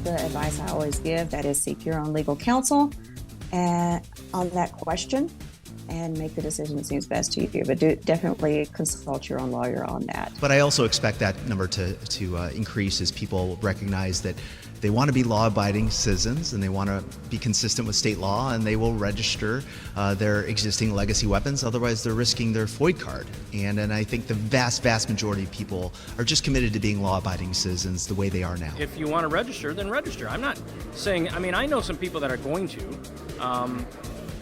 the advice I always give, that is seek your own legal counsel on that question and make the decision that seems best to you. But definitely consult your own lawyer on that. But I also expect that number to increase as people recognize that they want to be law-abiding citizens and they want to be consistent with state law, and they will register their existing legacy weapons. Otherwise, they're risking their FOID card. And I think the vast majority of people are just committed to being law-abiding citizens the way they are now. If you want to register, then register. I'm not saying, I know some people that are going to,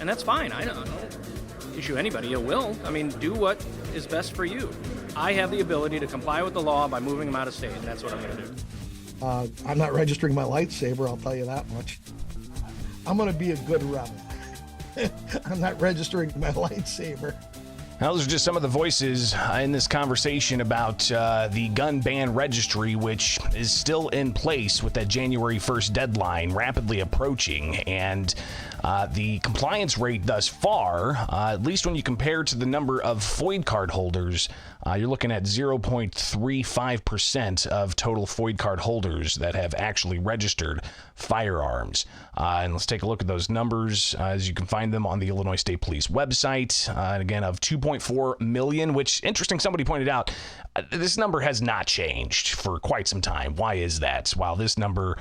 and that's fine. I don't issue anybody a will. Do what is best for you. I have the ability to comply with the law by moving them out of state, and that's what I'm going to do. I'm not registering my lightsaber, I'll tell you that much. I'm going to be a good rebel. I'm not registering my lightsaber. Now, those are just some of the voices in this conversation about the gun ban registry, which is still in place with that January 1st deadline rapidly approaching. And the compliance rate thus far, at least when you compare to the number of FOID card holders, you're looking at 0.35% of total FOID card holders that have actually registered firearms. And let's take a look at those numbers as you can find them on the Illinois State Police website. And again, of 2.4 million, which, interesting, somebody pointed out, this number has not changed for quite some time. Why is that? While this number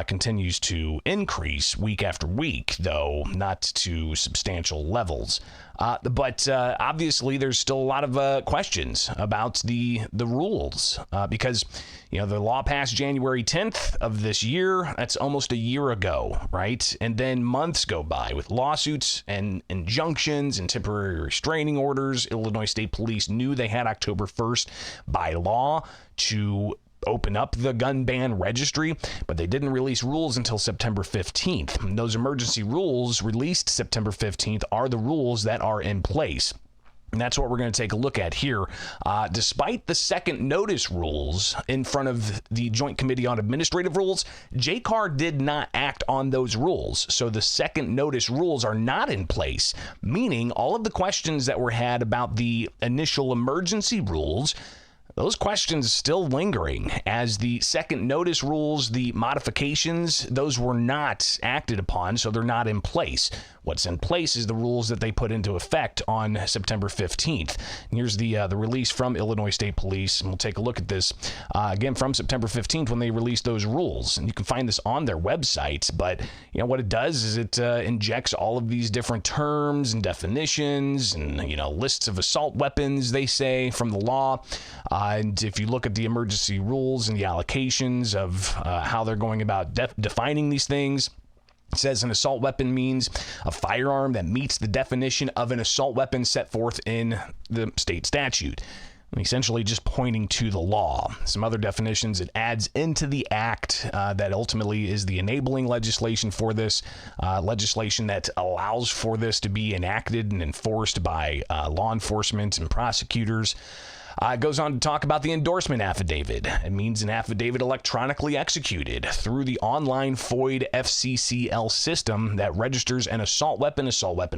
continues to increase week after week, though not to substantial levels. But obviously, there's still a lot of questions about the rules because, the law passed January 10th of this year. That's almost a year ago, right? And then months go by with lawsuits and injunctions and temporary restraining orders. Illinois State Police knew they had October 1st by law to open up the gun ban registry, but they didn't release rules until September 15th. And those emergency rules released September 15th are the rules that are in place. And that's what we're going to take a look at here. Despite the second notice rules in front of the Joint Committee on Administrative Rules, JCAR did not act on those rules. So the second notice rules are not in place, meaning all of the questions that were had about the initial emergency rules, those questions still lingering, as the second notice rules, the modifications, those were not acted upon, so they're not in place. What's in place is the rules that they put into effect on September 15th. And here's the release from Illinois State Police, and we'll take a look at this again from September 15th when they released those rules. And you can find this on their website, but what it does is it injects all of these different terms and definitions and lists of assault weapons, they say, from the law. And if you look at the emergency rules and the allocations of how they're going about defining these things, it says an assault weapon means a firearm that meets the definition of an assault weapon set forth in the state statute. Essentially just pointing to the law. Some other definitions it adds into the act that ultimately is the enabling legislation for this, legislation that allows for this to be enacted and enforced by law enforcement and prosecutors. It goes on to talk about the endorsement affidavit. It means an affidavit electronically executed through the online FOID FCCL system that registers an assault weapon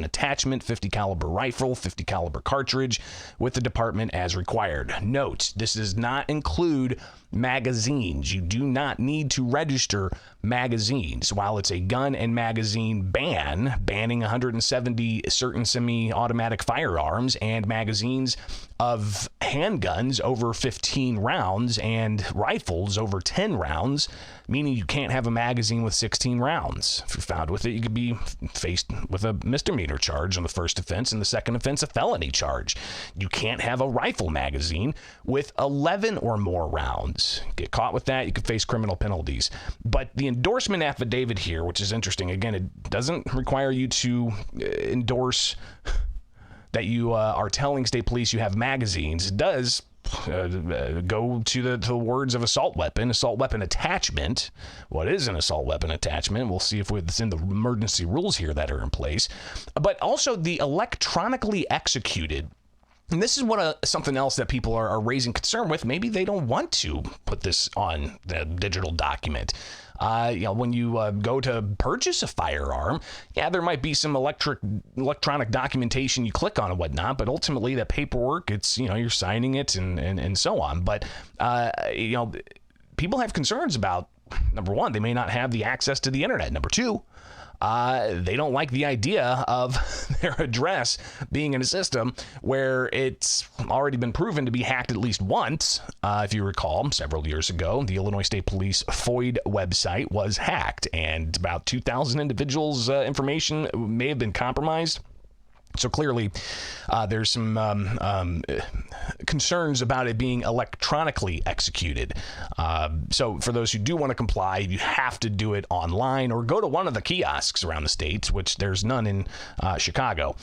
attachment, 50 caliber rifle, 50 caliber cartridge with the department as required. Note, this does not include magazines. You do not need to register magazines. While it's a gun and magazine banning 170 certain semi-automatic firearms and magazines of handguns over 15 rounds and rifles over 10 rounds, meaning you can't have a magazine with 16 rounds. If you're found with it, you could be faced with a misdemeanor charge on the first offense, and the second offense a felony charge. You can't have a rifle magazine with 11 or more rounds. Get caught with that, you could face criminal penalties. But the endorsement affidavit here, which is interesting, again, it doesn't require you to endorse that you are telling state police you have magazines. It does go to the words of assault weapon attachment. What is an assault weapon attachment? We'll see if it's in the emergency rules here that are in place. But also the electronically executed. And this is something else that people are raising concern with. Maybe they don't want to put this on the digital document. When you go to purchase a firearm, there might be some electronic documentation you click on and whatnot, but ultimately that paperwork, it's, you're signing it and so on. But, people have concerns about number one, they may not have the access to the internet. Number two, they don't like the idea of their address being in a system where it's already been proven to be hacked at least once. If you recall, several years ago, the Illinois State Police FOID website was hacked, and about 2,000 individuals' information may have been compromised. So clearly, there's some concerns about it being electronically executed. So for those who do want to comply, you have to do it online or go to one of the kiosks around the state, which there's none in Chicago,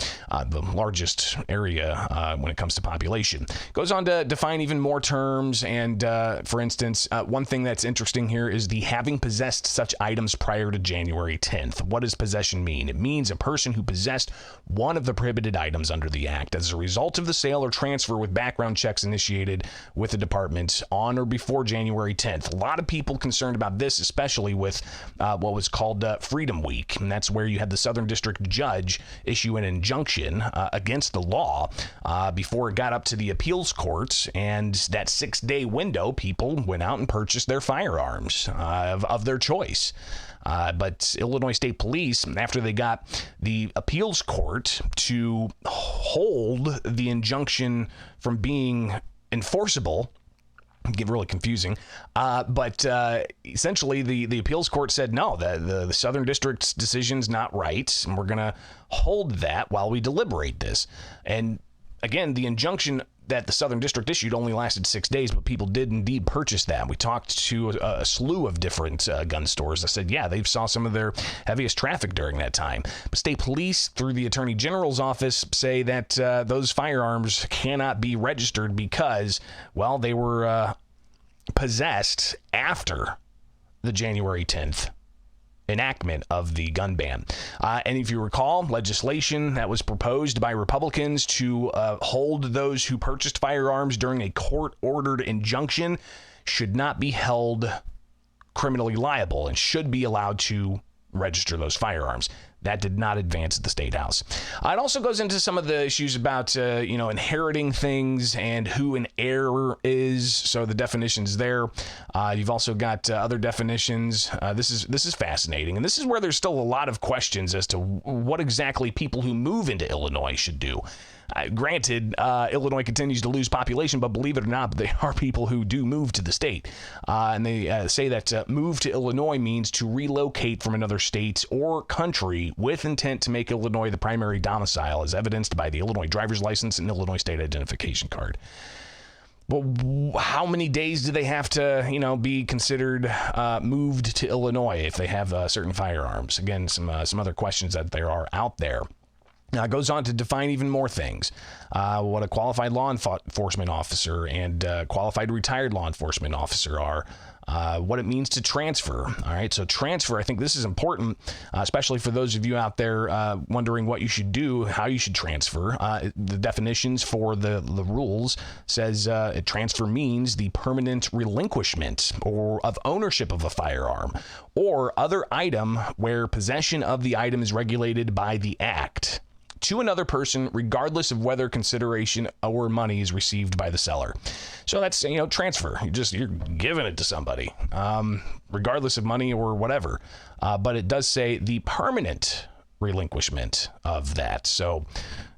the largest area when it comes to population. Goes on to define even more terms. And for instance, one thing that's interesting here is the having possessed such items prior to January 10th. What does possession mean? It means a person who possessed one of the prohibited items under the Act as a result of the sale or transfer with background checks initiated with the department on or before January 10th. A lot of people concerned about this, especially with what was called Freedom Week, and that's where you had the Southern District judge issue an injunction against the law before it got up to the appeals court, and that 6-day window, people went out and purchased their firearms of their choice. But Illinois State Police, after they got the appeals court to hold the injunction from being enforceable, get really confusing, but essentially the appeals court said no, the Southern District's decision's not right, and we're going to hold that while we deliberate this. And again, the injunction that the Southern District issued only lasted 6 days, but people did indeed purchase that. We talked to a slew of different gun stores that said, yeah, they saw some of their heaviest traffic during that time. But state police, through the Attorney General's office, say that those firearms cannot be registered because, well, they were possessed after the January 10th enactment of the gun ban. And if you recall, legislation that was proposed by Republicans to hold those who purchased firearms during a court-ordered injunction should not be held criminally liable and should be allowed to register those firearms. That did not advance at the State House. It also goes into some of the issues about, inheriting things and who an heir is. So the definitions there. You've also got other definitions. This is fascinating. And this is where there's still a lot of questions as to what exactly people who move into Illinois should do. Granted, Illinois continues to lose population, but believe it or not, there are people who do move to the state. And they say that move to Illinois means to relocate from another state or country with intent to make Illinois the primary domicile, as evidenced by the Illinois driver's license and Illinois state identification card. But how many days do they have to, be considered moved to Illinois if they have certain firearms? Again, some other questions that there are out there. Now, it goes on to define even more things. What a qualified law enforcement officer and qualified retired law enforcement officer are. What it means to transfer. All right, so transfer, I think this is important, especially for those of you out there wondering what you should do, how you should transfer. The definitions for the rules says transfer means the permanent relinquishment or of ownership of a firearm or other item where possession of the item is regulated by the Act to another person, regardless of whether consideration or money is received by the seller. So that's, transfer. You're giving it to somebody, regardless of money or whatever. But it does say the permanent relinquishment of that. So,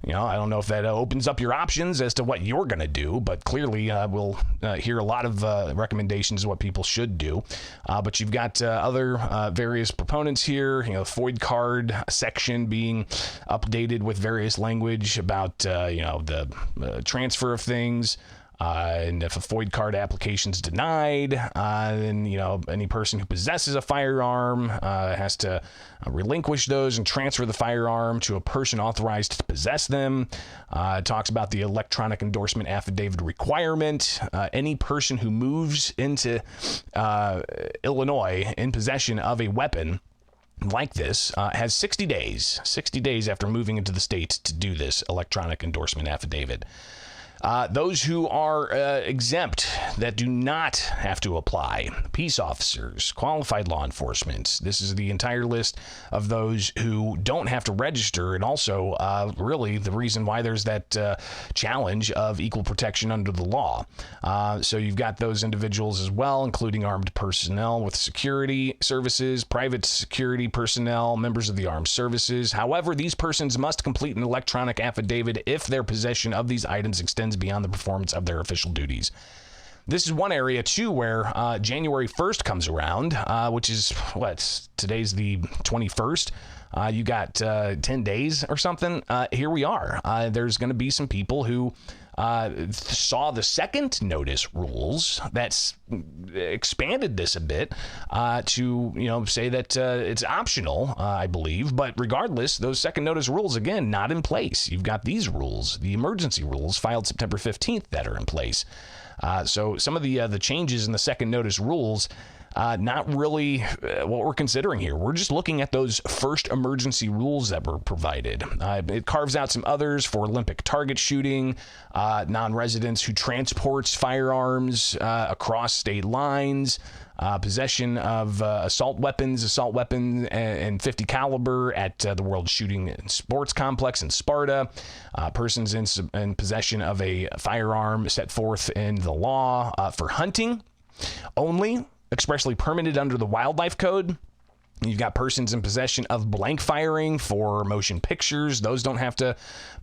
I don't know if that opens up your options as to what you're going to do, but clearly we'll hear a lot of recommendations of what people should do. But you've got other various proponents here, FOID card section being updated with various language about, the transfer of things. And if a FOID card application is denied, then, any person who possesses a firearm has to relinquish those and transfer the firearm to a person authorized to possess them. It talks about the electronic endorsement affidavit requirement. Any person who moves into Illinois in possession of a weapon like this has 60 days after moving into the state to do this electronic endorsement affidavit. Those who are exempt, that do not have to apply: peace officers, qualified law enforcement. This is the entire list of those who don't have to register, and also really the reason why there's that challenge of equal protection under the law. So you've got those individuals as well, including armed personnel with security services, private security personnel, members of the armed services. However, these persons must complete an electronic affidavit if their possession of these items extends beyond the performance of their official duties. This is one area, too, where January 1st comes around, which is, today's the 21st. You got 10 days or something. Here we are. There's going to be some people who saw the second notice rules that's expanded this a bit to, say that it's optional, I believe. But regardless, those second notice rules, again, not in place. You've got these rules, the emergency rules filed September 15th that are in place. So some of the changes in the second notice rules, not really what we're considering here. We're just looking at those first emergency rules that were provided. It carves out some others for Olympic target shooting, non-residents who transports firearms across state lines, possession of assault weapons and .50 caliber at the World Shooting and Sports Complex in Sparta, persons in possession of a firearm set forth in the law for hunting only, expressly permitted under the Wildlife Code. You've got persons in possession of blank firing for motion pictures. Those don't have to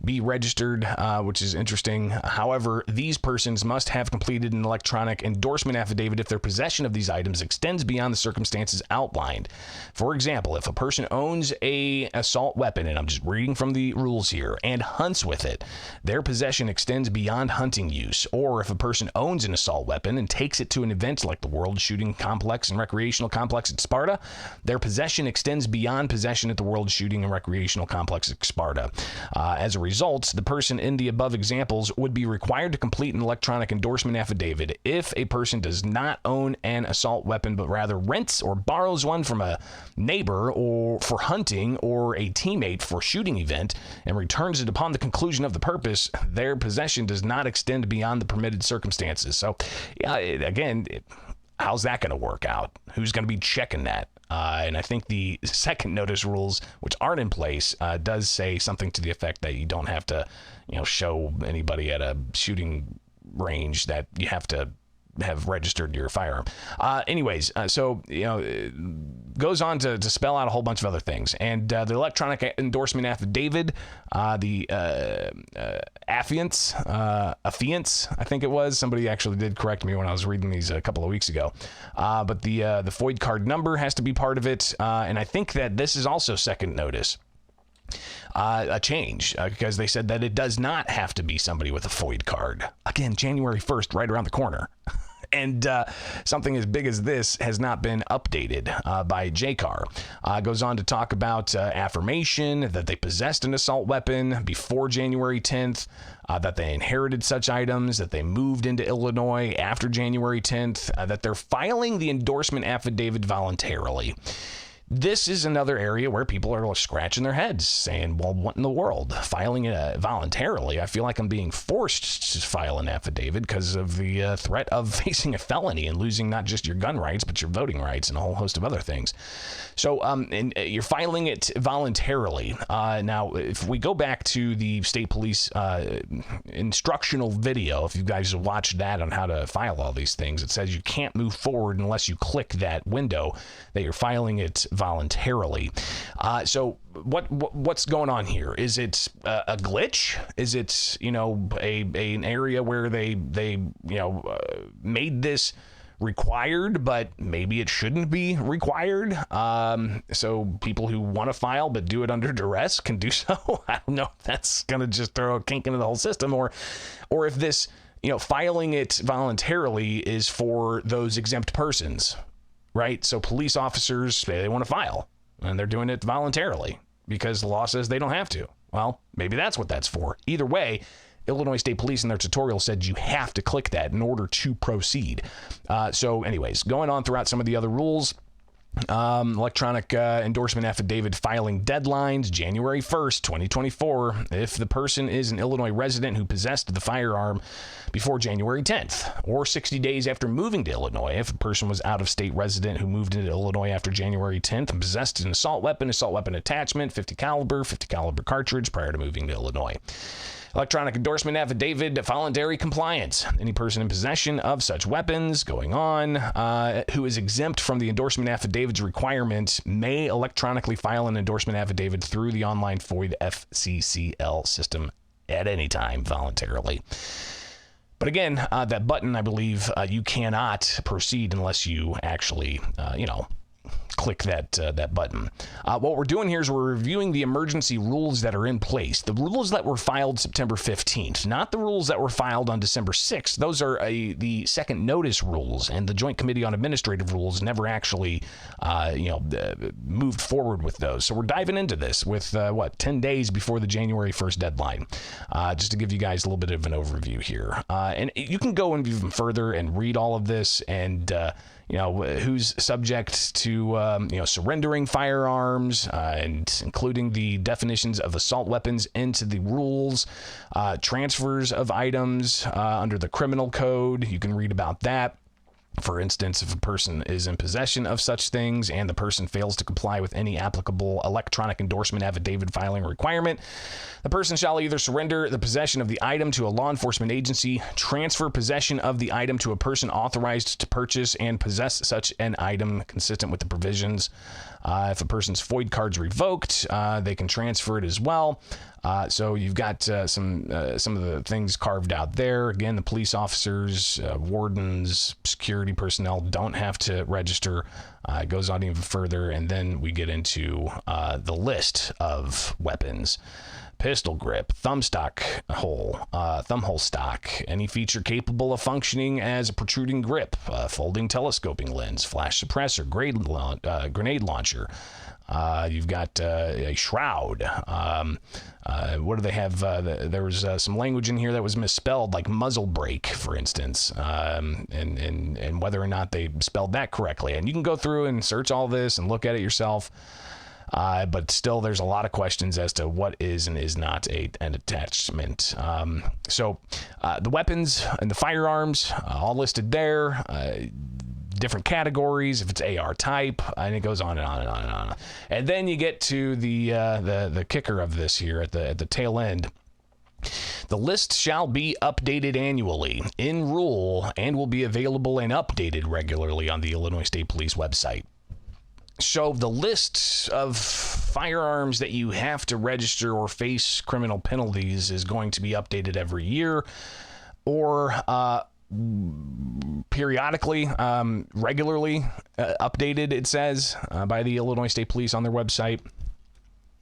be registered, which is interesting. However, these persons must have completed an electronic endorsement affidavit if their possession of these items extends beyond the circumstances outlined. For example, if a person owns an assault weapon, and I'm just reading from the rules here, and hunts with it, their possession extends beyond hunting use. Or if a person owns an assault weapon and takes it to an event like the World Shooting Complex and Recreational Complex at Sparta, their possession extends beyond possession at the World Shooting and Recreational Complex at Sparta. As a result, the person in the above examples would be required to complete an electronic endorsement affidavit if a person does not own an assault weapon, but rather rents or borrows one from a neighbor or for hunting or a teammate for shooting event and returns it upon the conclusion of the purpose. Their possession does not extend beyond the permitted circumstances. So, how's that going to work out? Who's going to be checking that? And I think the second notice rules, which aren't in place, does say something to the effect that you don't have to, show anybody at a shooting range that you have to have registered your firearm. So goes on to spell out a whole bunch of other things. And the electronic endorsement affidavit, the affiance, I think it was. Somebody actually did correct me when I was reading these a couple of weeks ago. But the FOID card number has to be part of it. And I think that this is also second notice. A change because they said that it does not have to be somebody with a FOID card. Again, January 1st, right around the corner. And something as big as this has not been updated by JCAR. Goes on to talk about affirmation that they possessed an assault weapon before January 10th, that they inherited such items, that they moved into Illinois after January 10th, that they're filing the endorsement affidavit voluntarily. This is another area where people are scratching their heads saying, well, what in the world? Filing it voluntarily, I feel like I'm being forced to file an affidavit because of the threat of facing a felony and losing not just your gun rights, but your voting rights and a whole host of other things. So and you're filing it voluntarily. Now, if we go back to the state police instructional video, if you guys have watched that on how to file all these things, it says you can't move forward unless you click that window that you're filing it voluntarily. So what's going on here? Is it a glitch? Is it an area where they made this required, but maybe it shouldn't be required? So people who want to file but do it under duress can do so. I don't know if that's gonna just throw a kink into the whole system, or if this filing it voluntarily is for those exempt persons. Right? So police officers say they want to file and they're doing it voluntarily because the law says they don't have to. Well, maybe that's what that's for. Either way, Illinois State Police in their tutorial said you have to click that in order to proceed. So anyways, going on throughout some of the other rules, Electronic endorsement affidavit filing deadlines, January 1st, 2024. If the person is an Illinois resident who possessed the firearm before January 10th, or 60 days after moving to Illinois. If a person was out-of-state resident who moved into Illinois after January 10th and possessed an assault weapon attachment, 50 caliber cartridge prior to moving to Illinois. Electronic endorsement affidavit, voluntary compliance. Any person in possession of such weapons going on who is exempt from the endorsement affidavit's requirement may electronically file an endorsement affidavit through the online FOID FCCL system at any time voluntarily. But again, that button, I believe you cannot proceed unless you actually, click that button. What we're doing here is we're reviewing the emergency rules that are in place. The rules that were filed September 15th, not the rules that were filed on December 6th. Those are the second notice rules, and the Joint Committee on Administrative Rules never actually, moved forward with those. So we're diving into this with, 10 days before the January 1st deadline, just to give you guys a little bit of an overview here. And you can go even further and read all of this and, who's subject to, surrendering firearms, and including the definitions of assault weapons into the rules, transfers of items under the criminal code. You can read about that. For instance, if a person is in possession of such things and the person fails to comply with any applicable electronic endorsement affidavit filing requirement, the person shall either surrender the possession of the item to a law enforcement agency, transfer possession of the item to a person authorized to purchase and possess such an item consistent with the provisions. If a person's FOID card's revoked, they can transfer it as well. So you've got some of the things carved out there. Again, the police officers, wardens, security personnel don't have to register. It goes on even further, and then we get into the list of weapons. Pistol grip, thumb hole stock, any feature capable of functioning as a protruding grip, folding telescoping lens, flash suppressor, grenade launcher. You've got a shroud. What do they have? There was some language in here that was misspelled, like muzzle brake, for instance, and whether or not they spelled that correctly. And you can go through and search all this and look at it yourself. But still, there's a lot of questions as to what is and is not an attachment. So the weapons and the firearms, all listed there. Different categories, if it's AR type, and it goes on and on and on and on. And then you get to the kicker of this here at the tail end. The list shall be updated annually in rule and will be available and updated regularly on the Illinois State Police website. So the list of firearms that you have to register or face criminal penalties is going to be updated every year, or periodically, regularly updated, it says, by the Illinois State Police on their website.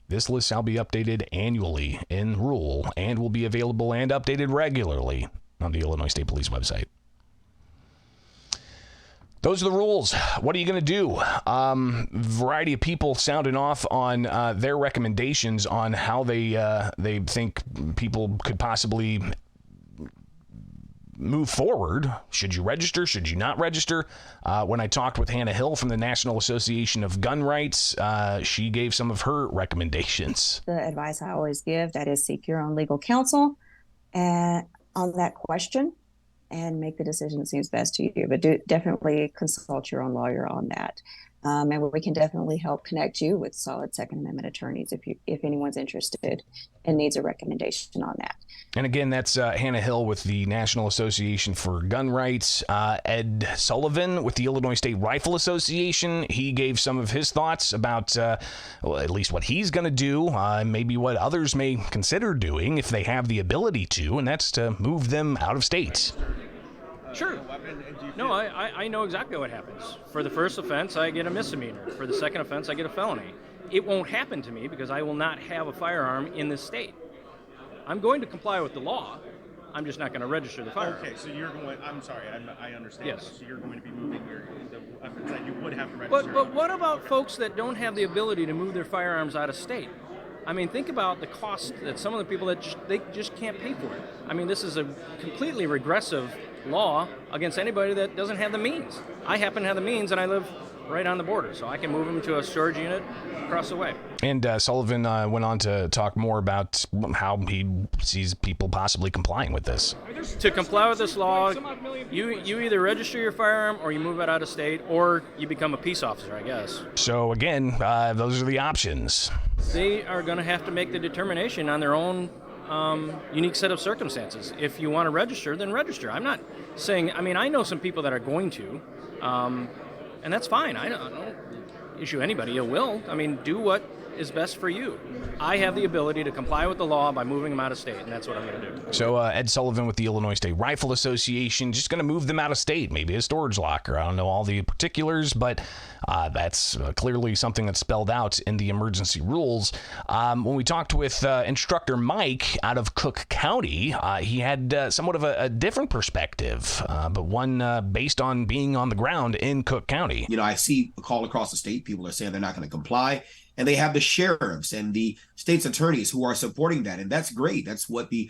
This list shall be updated annually in rule and will be available and updated regularly on the Illinois State Police website. Those are the rules. What are you going to do? Variety of people sounding off on their recommendations on how they think people could possibly move forward. Should you register? Should you not register? When I talked with Hannah Hill from the National Association of Gun Rights, she gave some of her recommendations. The advice I always give, that is, seek your own legal counsel on that question and make the decision that seems best to you. But definitely consult your own lawyer on that. And we can definitely help connect you with solid Second Amendment attorneys if anyone's interested and needs a recommendation on that. And again, that's Hannah Hill with the National Association for Gun Rights. Ed Sullivan with the Illinois State Rifle Association. He gave some of his thoughts about, at least what he's going to do, maybe what others may consider doing if they have the ability to, and that's to move them out of state. Sure. No, I know exactly what happens. For the first offense, I get a misdemeanor. For the second offense, I get a felony. It won't happen to me because I will not have a firearm in this state. I'm going to comply with the law. I'm just not going to register the firearm. Okay, so you're going. I'm sorry, I understand. Yes. So you're going to be moving the weapons that you would have to register. But what about folks that don't have the ability to move their firearms out of state? I mean, think about the cost that some of the people that they just can't pay for it. I mean, this is a completely regressive law against anybody that doesn't have the means. I happen to have the means, and I live right on the border, so I can move them to a storage unit across the way. And Sullivan went on to talk more about how he sees people possibly complying with this. To comply with this law, you either register your firearm or you move it out of state or you become a peace officer, I guess. So again, those are the options. They are going to have to make the determination on their own unique set of circumstances. If you want to register, then register. I'm not saying, I know some people that are going to, and that's fine. I don't issue anybody a will. Do what is best for you. I have the ability to comply with the law by moving them out of state, and that's what I'm going to do. So Ed Sullivan with the Illinois State Rifle Association, just going to move them out of state, maybe a storage locker. I don't know all the particulars, but that's clearly something that's spelled out in the emergency rules. When we talked with instructor Mike out of Cook County, he had somewhat of a different perspective, but one based on being on the ground in Cook County. I see a call across the state. People are saying they're not going to comply. And they have the sheriffs and the state's attorneys who are supporting that. And that's great. That's what the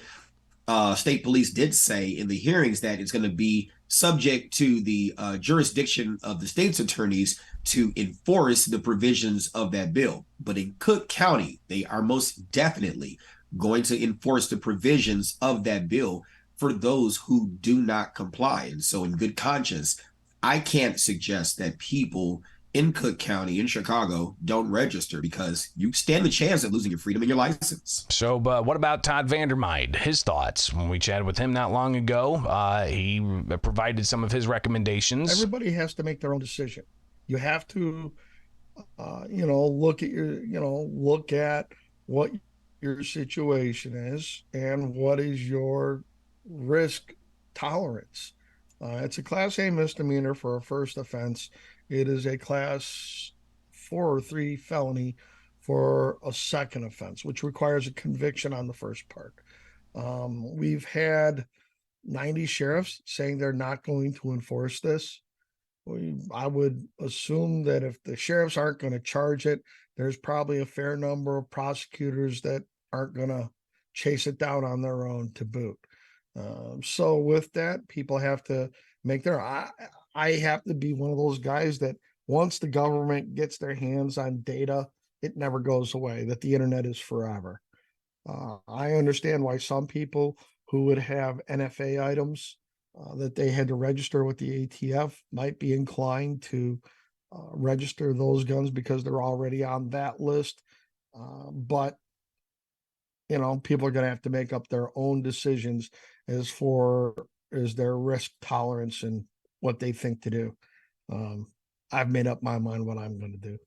state police did say in the hearings, that it's going to be subject to the jurisdiction of the state's attorneys to enforce the provisions of that bill. But in Cook County, they are most definitely going to enforce the provisions of that bill for those who do not comply. And so in good conscience, I can't suggest that people in Cook County, in Chicago, don't register, because you stand the chance of losing your freedom and your license. So what about Todd Vandermeide? His thoughts? When we chatted with him not long ago, he provided some of his recommendations. Everybody has to make their own decision. You have to, look at what your situation is and what is your risk tolerance. It's a Class A misdemeanor for a first offense. It is a Class 4 or 3 felony for a second offense, which requires a conviction on the first part. We've had 90 sheriffs saying they're not going to enforce this. I would assume that if the sheriffs aren't going to charge it, there's probably a fair number of prosecutors that aren't going to chase it down on their own to boot. So with that, people have to make their... I have to be one of those guys that once the government gets their hands on data, it never goes away, that the internet is forever. I understand why some people who would have NFA items that they had to register with the ATF might be inclined to register those guns because they're already on that list. But people are going to have to make up their own decisions as their risk tolerance and what they think to do. I've made up my mind what I'm going to do.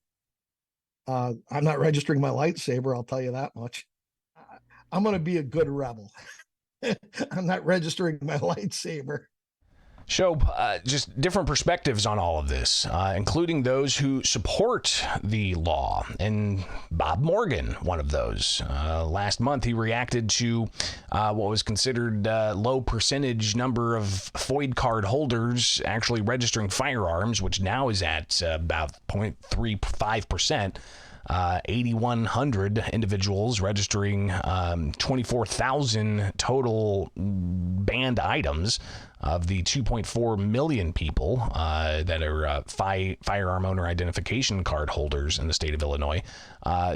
I'm not registering my lightsaber, I'll tell you that much. I'm going to be a good rebel. I'm not registering my lightsaber. So just different perspectives on all of this, including those who support the law. And Bob Morgan, one of those. Last month, he reacted to what was considered low percentage number of FOID card holders actually registering firearms, which now is at about 0.35%. 8,100 individuals registering 24,000 total banned items of the 2.4 million people that are firearm owner identification card holders in the state of Illinois.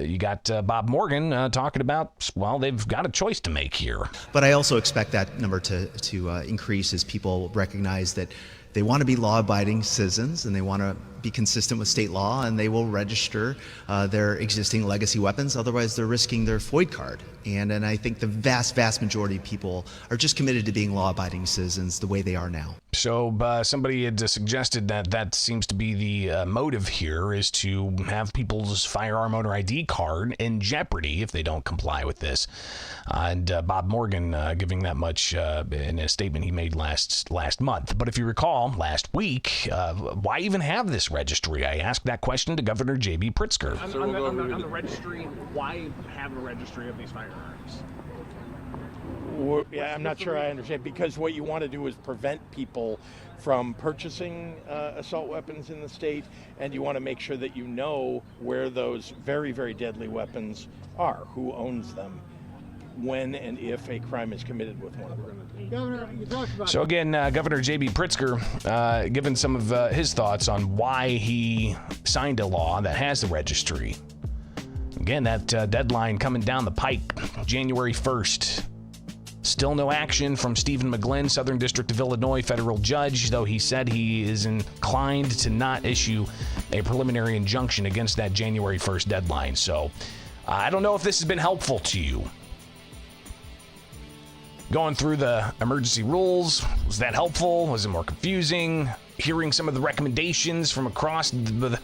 You got Bob Morgan talking about, well, they've got a choice to make here. But I also expect that number to increase as people recognize that they want to be law-abiding citizens and they want to be consistent with state law, and they will register their existing legacy weapons. Otherwise, they're risking their FOID card. And I think the vast majority of people are just committed to being law-abiding citizens the way they are now. So somebody had suggested that seems to be the motive here, is to have people's firearm owner ID card in jeopardy if they don't comply with this. And Bob Morgan giving that much in a statement he made last month. But if you recall, last week, why even have this registry? I asked that question to Governor J.B. Pritzker. On the registry, why have a registry of these firearms? I'm not sure I understand, because what you want to do is prevent people from purchasing assault weapons in the state, and you want to make sure that you know where those very, very deadly weapons are, who owns them. when and if a crime is committed with one of them. Governor, you talked about So again, Governor J.B. Pritzker giving some of his thoughts on why he signed a law that has the registry. Again, that deadline coming down the pike, January 1st. Still no action from Stephen McGlynn, Southern District of Illinois federal judge, though he said he is inclined to not issue a preliminary injunction against that January 1st deadline. So I don't know if this has been helpful to you. Going through the emergency rules, was that helpful? Was it more confusing? Hearing some of the recommendations from across the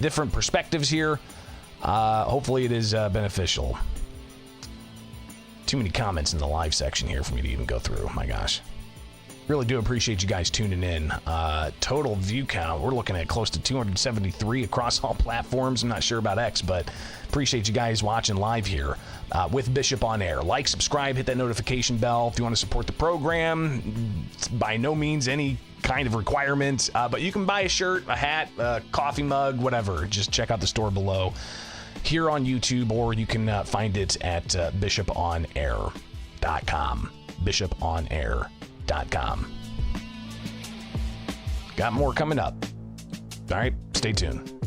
different perspectives here. Hopefully it is beneficial. Too many comments in the live section here for me to even go through. My gosh. Really do appreciate you guys tuning in. Total view count, we're looking at close to 273 across all platforms. I'm not sure about X, but appreciate you guys watching live here with Bishop on Air. Like, subscribe, hit that notification bell if you want to support the program. It's by no means any kind of requirement, but you can buy a shirt, a hat, a coffee mug, whatever. Just check out the store below here on YouTube, or you can find it at bishoponair.com. bishoponair.com. Got more coming up. All right, stay tuned.